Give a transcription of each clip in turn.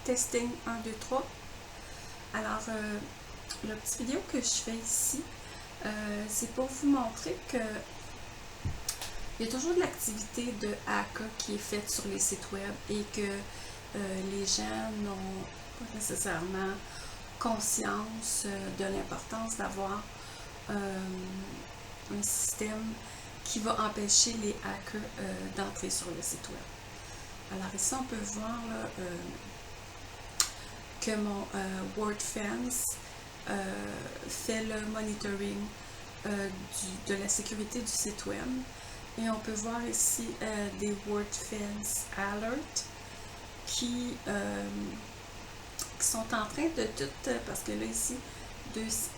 testing 1, 2, 3. Alors, la petite vidéo que je fais ici, c'est pour vous montrer que il y a toujours de l'activité de hacker qui est faite sur les sites web et que les gens n'ont pas nécessairement conscience de l'importance d'avoir un système qui va empêcher les hackers d'entrer sur le site web. Alors ici, on peut voir là, que mon WordFence fait le monitoring de la sécurité du site web. Et on peut voir ici des WordFence Alert qui sont en train de tout, parce que là ici,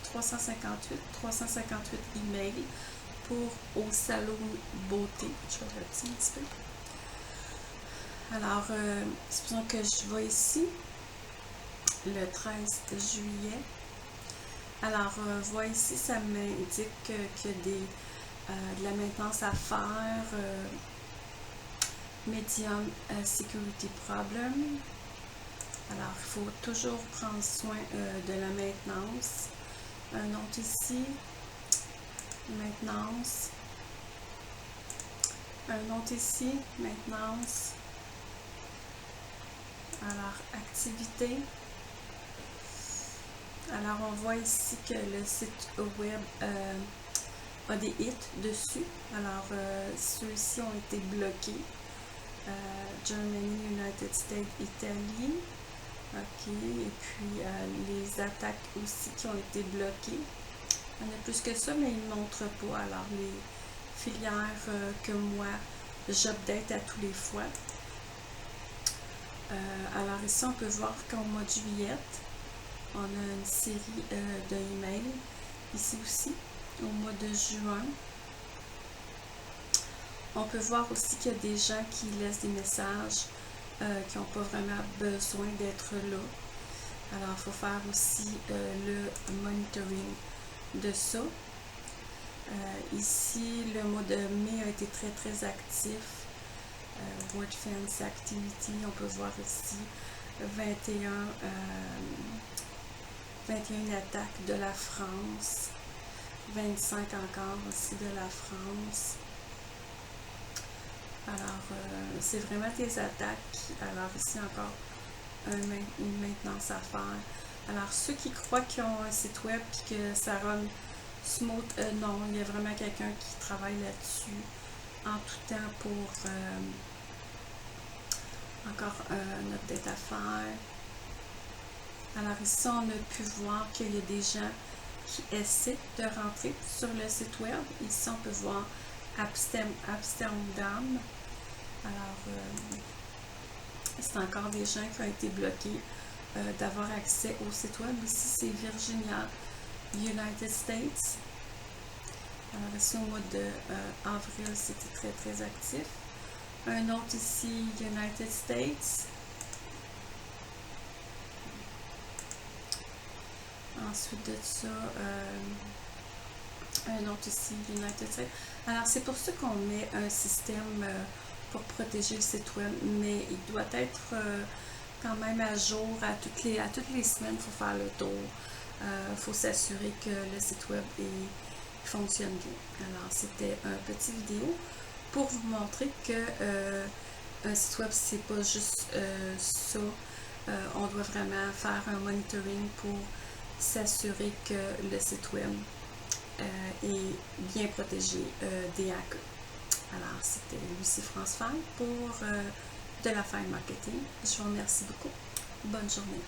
358 emails pour au salon beauté. Je vais retirer un petit peu. Alors, supposons que je vais ici, le 13 juillet. Alors, vous voyez ici, ça m'indique qu'il y a de la maintenance à faire, medium security problem. Alors, il faut toujours prendre soin de la maintenance. Un autre ici, maintenance. Un autre ici, maintenance. Alors, activité. Alors, on voit ici que le site web a des hits dessus. Alors, ceux-ci ont été bloqués. Germany, United States, Italie. OK. Et puis, les attaques aussi qui ont été bloquées. Il y en a plus que ça, mais ils ne montrent pas. Alors, les filières que moi, j'update à tous les fois. Alors, ici, on peut voir qu'au mois de juillet, on a une série d'emails. Ici aussi, au mois de juin. On peut voir aussi qu'il y a des gens qui laissent des messages qui n'ont pas vraiment besoin d'être là. Alors, il faut faire aussi le monitoring de ça. Ici, le mois de mai a été très actif. WordFence Activity, on peut voir ici 21 attaques de la France, 25 encore aussi de la France. Alors, c'est vraiment des attaques. Alors, ici encore une maintenance à faire. Alors, ceux qui croient qu'ils ont un site web et que ça run smooth, non, il y a vraiment quelqu'un qui travaille là-dessus en tout temps pour encore un update à faire. Alors ici, on a pu voir qu'il y a des gens qui essaient de rentrer sur le site web. Ici, on peut voir Amsterdam. Alors, c'est encore des gens qui ont été bloqués d'avoir accès au site web. Ici, c'est Virginia, United States. Alors ici, au mois d'avril, c'était très actif. Un autre ici, United States. Ensuite de ça, un autre ici, United States. Alors, c'est pour ça qu'on met un système pour protéger le site web, mais il doit être quand même à jour à toutes les semaines. Il faut faire le tour. Il faut s'assurer que le site web fonctionne bien. Alors, c'était une petite vidéo pour vous montrer que un site web, c'est pas juste ça. On doit vraiment faire un monitoring pour s'assurer que le site web est bien protégé des hackers. Alors, c'était Lucie France Faye pour de la Faye Marketing. Je vous remercie beaucoup. Bonne journée.